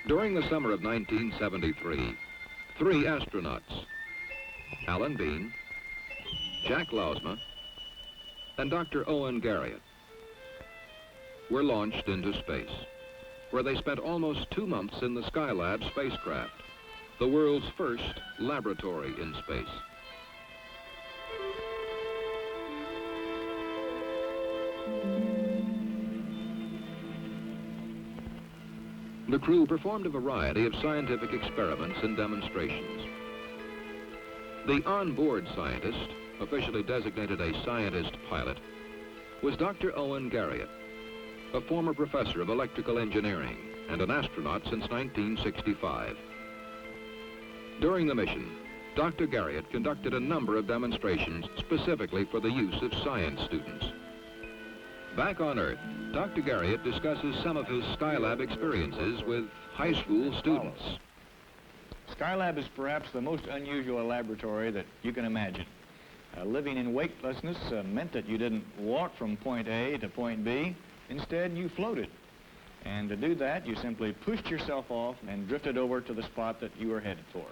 During the summer of 1973, 3 astronauts, Alan Bean, Jack Lausma, and Dr. Owen Garriott, were launched into space, where they spent almost 2 months in the Skylab spacecraft, the world's first laboratory in space. The crew performed a variety of scientific experiments and demonstrations. The onboard scientist, officially designated a scientist pilot, was Dr. Owen Garriott, a former professor of electrical engineering and an astronaut since 1965. During the mission, Dr. Garriott conducted a number of demonstrations specifically for the use of science students. Back on Earth, Dr. Garriott discusses some of his Skylab experiences with high school students. Skylab is perhaps the most unusual laboratory that you can imagine. Living in weightlessness meant that you didn't walk from point A to point B. Instead, you floated. And to do that, you simply pushed yourself off and drifted over to the spot that you were headed for.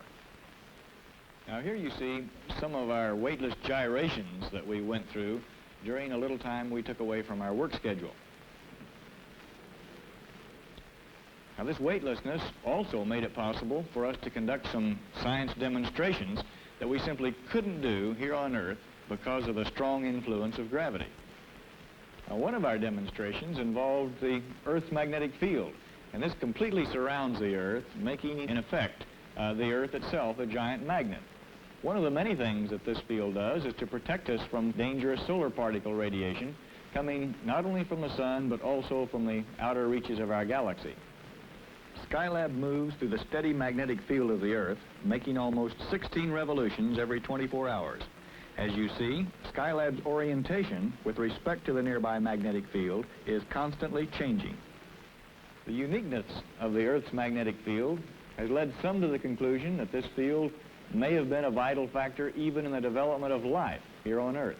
Now here you see some of our weightless gyrations that we went through during a little time we took away from our work schedule. Now this weightlessness also made it possible for us to conduct some science demonstrations that we simply couldn't do here on Earth because of the strong influence of gravity. Now, one of our demonstrations involved the Earth's magnetic field, and this completely surrounds the Earth, making, in effect, the Earth itself a giant magnet. One of the many things that this field does is to protect us from dangerous solar particle radiation coming not only from the sun, but also from the outer reaches of our galaxy. Skylab moves through the steady magnetic field of the Earth, making almost 16 revolutions every 24 hours. As you see, Skylab's orientation with respect to the nearby magnetic field is constantly changing. The uniqueness of the Earth's magnetic field has led some to the conclusion that this field may have been a vital factor even in the development of life here on Earth.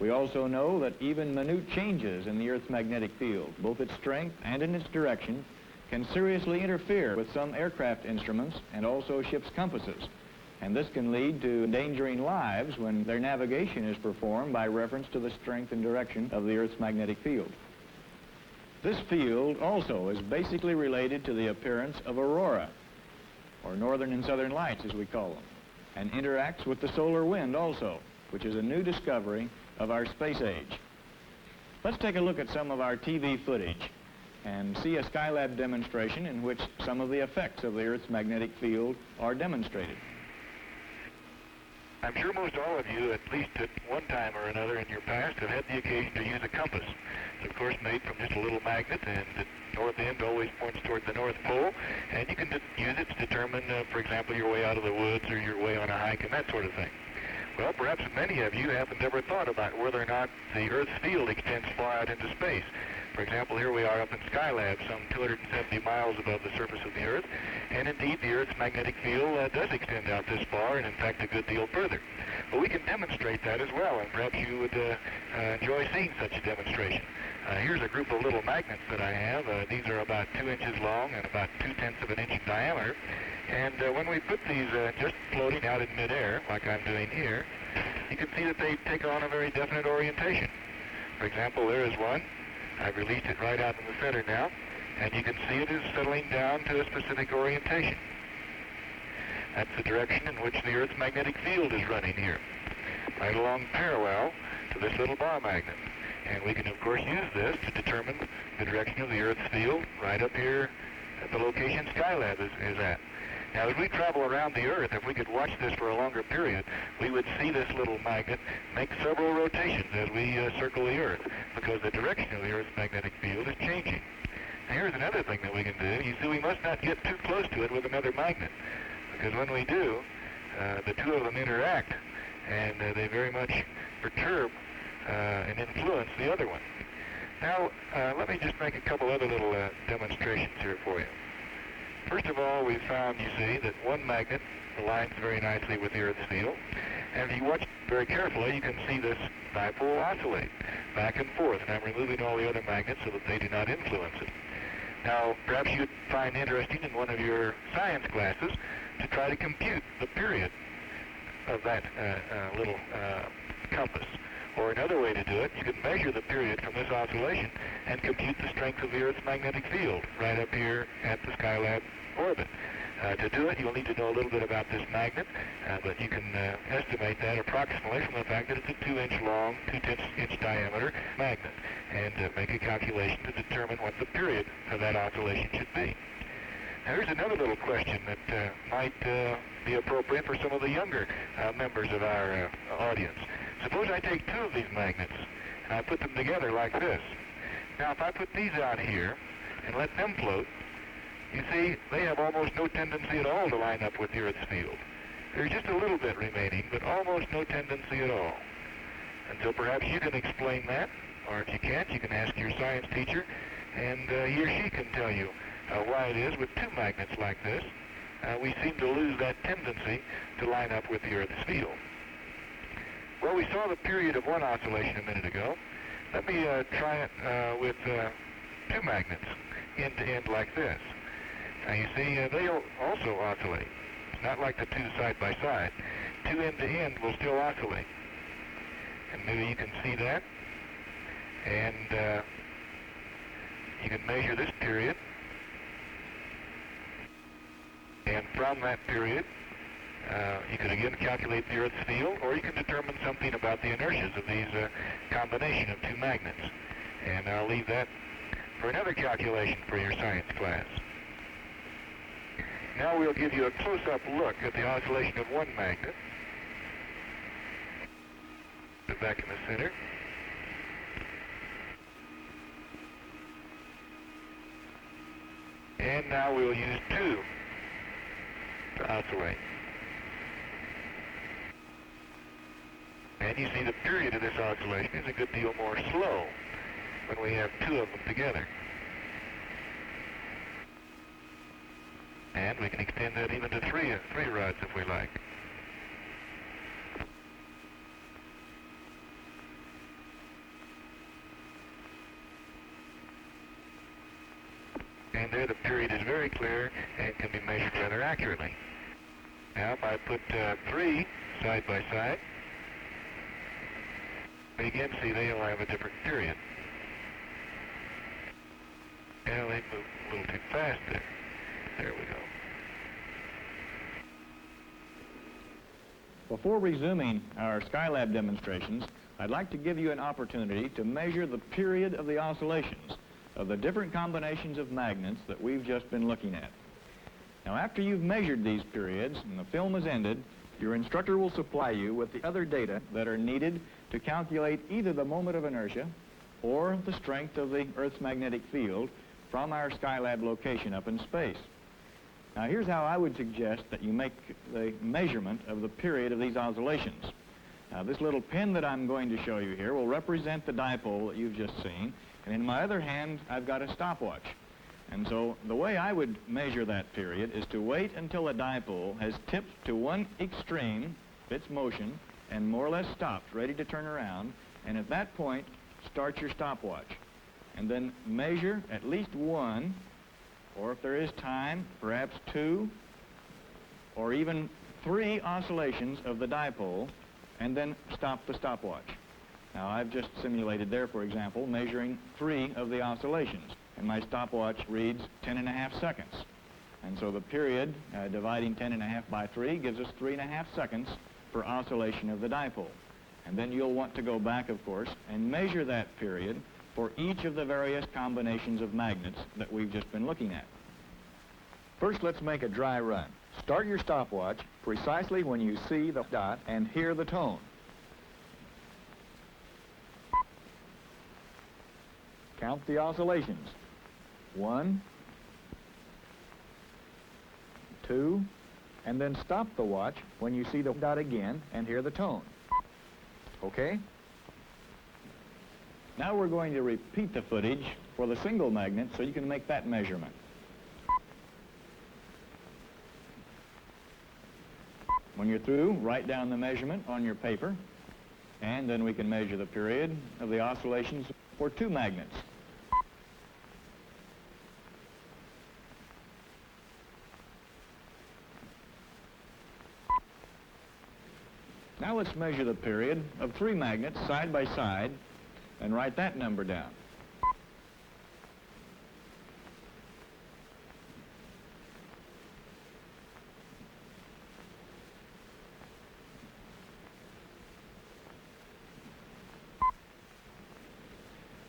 We also know that even minute changes in the Earth's magnetic field, both its strength and in its direction, can seriously interfere with some aircraft instruments and also ships' compasses. And this can lead to endangering lives when their navigation is performed by reference to the strength and direction of the Earth's magnetic field. This field also is basically related to the appearance of aurora, or northern and southern lights as we call them, and interacts with the solar wind also, which is a new discovery of our space age. Let's take a look at some of our TV footage and see a Skylab demonstration in which some of the effects of the Earth's magnetic field are demonstrated. I'm sure most all of you, at least at one time or another in your past, have had the occasion to use a compass. It's of course made from just a little magnet, and the north end always points toward the North Pole, and you can use it to determine, for example, your way out of the woods or your way on a hike and that sort of thing. Well, perhaps many of you haven't ever thought about whether or not the Earth's field extends far out into space. For example, here we are up in Skylab, some 270 miles above the surface of the Earth, and indeed the Earth's magnetic field does extend out this far, and in fact a good deal further. But we can demonstrate that as well, and perhaps you would enjoy seeing such a demonstration. Here's a group of little magnets that I have. These are about 2 inches long and about 2/10 of an inch in diameter. And when we put these just floating out in midair, like I'm doing here, you can see that they take on a very definite orientation. For example, there is one. I've released it right out in the center now, and you can see it is settling down to a specific orientation. That's the direction in which the Earth's magnetic field is running here, right along parallel to this little bar magnet. And we can, of course, use this to determine the direction of the Earth's field right up here at the location Skylab is at. Now, as we travel around the Earth, if we could watch this for a longer period, we would see this little magnet make several rotations as we circle the Earth, because the direction of the Earth's magnetic field is changing. Now, here's another thing that we can do. You see, we must not get too close to it with another magnet, because when we do, the two of them interact, and they very much perturb and influence the other one. Now, let me just make a couple other little demonstrations here for you. First of all, we found, you see, that one magnet aligns very nicely with the Earth's field. And if you watch very carefully, you can see this dipole oscillate back and forth. And I'm removing all the other magnets so that they do not influence it. Now, perhaps you'd find interesting in one of your science classes to try to compute the period of that little compass. Or another way to do it, you can measure the period from this oscillation and compute the strength of the Earth's magnetic field right up here at the Skylab orbit. To do it, you'll need to know a little bit about this magnet, but you can estimate that approximately from the fact that it's a 2-inch long, 2-inch diameter magnet, and make a calculation to determine what the period of that oscillation should be. Now, here's another little question that might be appropriate for some of the younger members of our audience. Suppose I take two of these magnets and I put them together like this. Now, if I put these out here and let them float, you see, they have almost no tendency at all to line up with the Earth's field. There's just a little bit remaining, but almost no tendency at all. And so perhaps you can explain that, or if you can't, you can ask your science teacher, and he or she can tell you why it is with two magnets like this, we seem to lose that tendency to line up with the Earth's field. Well, we saw the period of one oscillation a minute ago. Let me try it with two magnets, end to end like this. Now you see, they also oscillate. It's not like the two side by side. Two end to end will still oscillate. And maybe you can see that. And you can measure this period. And from that period, you can again calculate the Earth's field, or you can determine something about the inertias of these combination of two magnets. And I'll leave that for another calculation for your science class. Now we'll give you a close-up look at the oscillation of one magnet. Put it back in the center. And now we'll use two to oscillate. And you see the period of this oscillation is a good deal more slow when we have two of them together. And we can extend that even to three rods if we like. And there the period is very clear and can be measured rather accurately. Now if I put three side by side, we again see they all have a different period. And they move a little too fast there. There we go. Before resuming our Skylab demonstrations, I'd like to give you an opportunity to measure the period of the oscillations of the different combinations of magnets that we've just been looking at. Now, after you've measured these periods and the film is ended, your instructor will supply you with the other data that are needed to calculate either the moment of inertia or the strength of the Earth's magnetic field from our Skylab location up in space. Now, here's how I would suggest that you make the measurement of the period of these oscillations. Now, this little pin that I'm going to show you here will represent the dipole that you've just seen, and in my other hand, I've got a stopwatch. And so the way I would measure that period is to wait until the dipole has tipped to one extreme of its motion and more or less stopped, ready to turn around, and at that point, start your stopwatch. And then measure at least one, or if there is time, perhaps two, or even three oscillations of the dipole, and then stop the stopwatch. Now, I've just simulated there, for example, measuring three of the oscillations, and my stopwatch reads 10.5 seconds. And so the period, dividing 10.5 by 3, gives us 3.5 seconds per oscillation of the dipole. And then you'll want to go back, of course, and measure that period for each of the various combinations of magnets that we've just been looking at. First, let's make a dry run. Start your stopwatch precisely when you see the dot and hear the tone. Count the oscillations. 1, 2, and then stop the watch when you see the dot again and hear the tone. Okay? Now we're going to repeat the footage for the single magnet so you can make that measurement. When you're through, write down the measurement on your paper, and then we can measure the period of the oscillations for two magnets. Now let's measure the period of 3 magnets side by side and write that number down.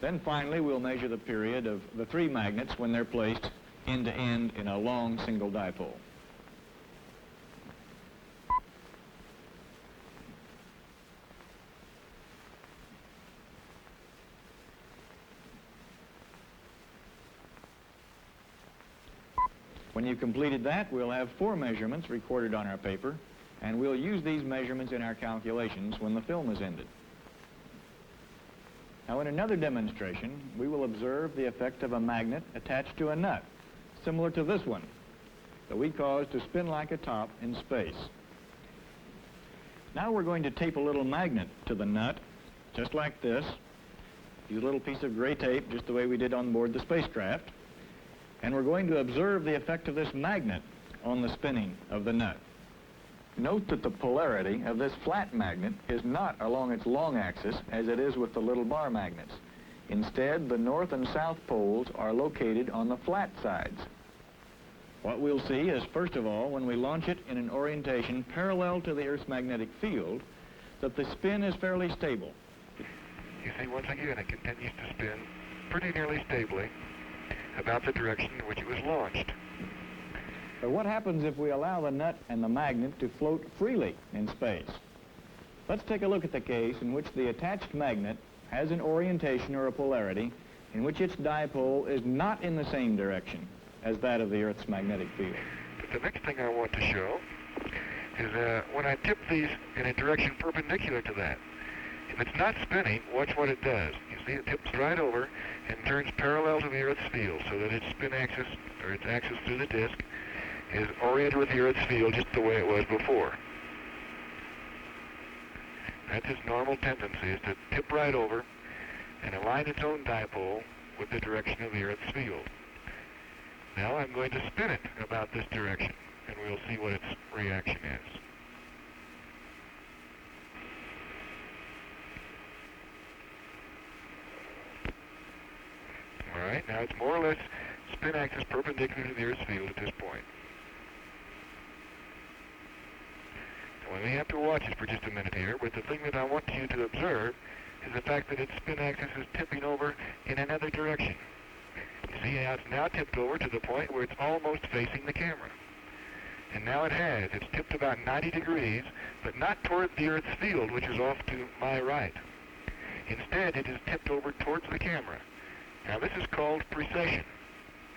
Then finally, we'll measure the period of the 3 magnets when they're placed end to end in a long single dipole. When you've completed that, we'll have 4 measurements recorded on our paper, and we'll use these measurements in our calculations when the film is ended. Now, in another demonstration, we will observe the effect of a magnet attached to a nut, similar to this one, that we caused to spin like a top in space. Now we're going to tape a little magnet to the nut, just like this. Use a little piece of gray tape, just the way we did on board the spacecraft. And we're going to observe the effect of this magnet on the spinning of the nut. Note that the polarity of this flat magnet is not along its long axis as it is with the little bar magnets. Instead, the north and south poles are located on the flat sides. What we'll see is, first of all, when we launch it in an orientation parallel to the Earth's magnetic field, that the spin is fairly stable. You see, once again, it continues to spin pretty nearly stably about the direction in which it was launched. But what happens if we allow the nut and the magnet to float freely in space? Let's take a look at the case in which the attached magnet has an orientation or a polarity in which its dipole is not in the same direction as that of the Earth's magnetic field. But the next thing I want to show is when I tip these in a direction perpendicular to that. If it's not spinning, watch what it does. You see, it tips right over and turns parallel to the Earth's field so that its spin axis, or its axis through the disk, is oriented with the Earth's field just the way it was before. That's its normal tendency, is to tip right over and align its own dipole with the direction of the Earth's field. Now I'm going to spin it about this direction, and we'll see what its reaction is. All right, now it's more or less spin axis perpendicular to the Earth's field at this point. Now, we may have to watch this for just a minute here, but the thing that I want you to observe is the fact that its spin axis is tipping over in another direction. You see how it's now tipped over to the point where it's almost facing the camera. And now it has. It's tipped about 90 degrees, but not toward the Earth's field, which is off to my right. Instead, it is tipped over towards the camera. Now, this is called precession.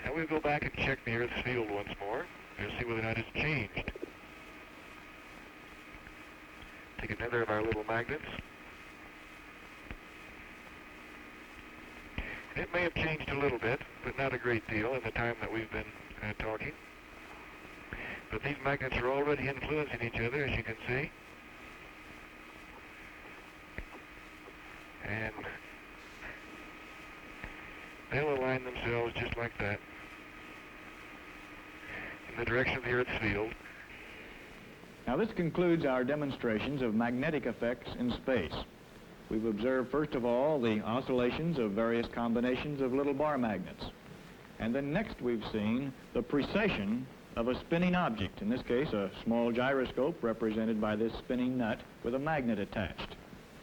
Now, we'll go back and check the Earth's field once more and see whether or not it's changed. Take another of our little magnets. It may have changed a little bit, but not a great deal in the time that we've been talking. But these magnets are already influencing each other, as you can see. And they'll align themselves just like that in the direction of the Earth's field. Now this concludes our demonstrations of magnetic effects in space. We've observed, first of all, the oscillations of various combinations of little bar magnets. And then next we've seen the precession of a spinning object, in this case a small gyroscope represented by this spinning nut with a magnet attached.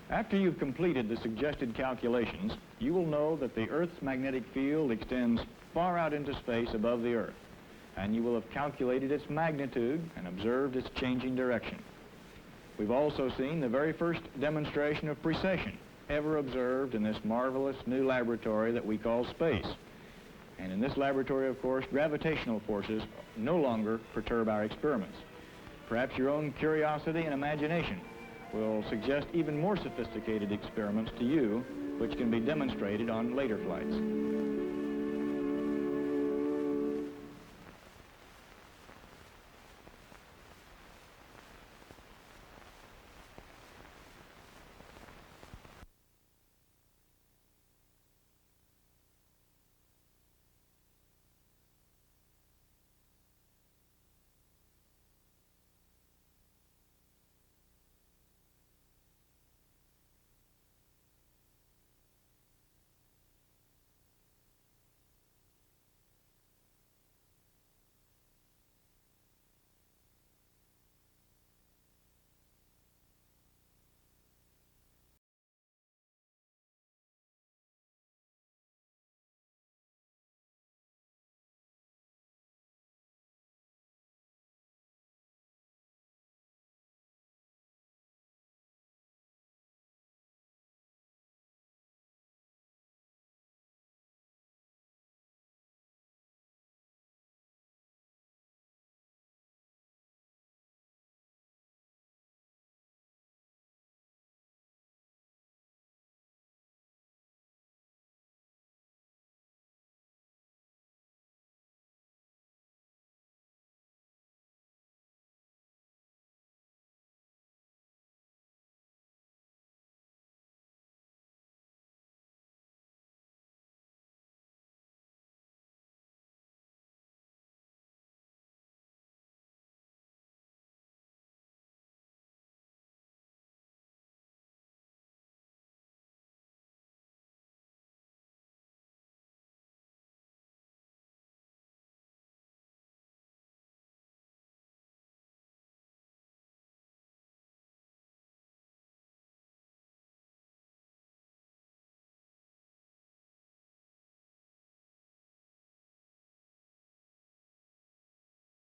After you've completed the suggested calculations, you will know that the Earth's magnetic field extends far out into space above the Earth, and you will have calculated its magnitude and observed its changing direction. We've also seen the very first demonstration of precession ever observed in this marvelous new laboratory that we call space. And in this laboratory, of course, gravitational forces no longer perturb our experiments. Perhaps your own curiosity and imagination will suggest even more sophisticated experiments to you, which can be demonstrated on later flights.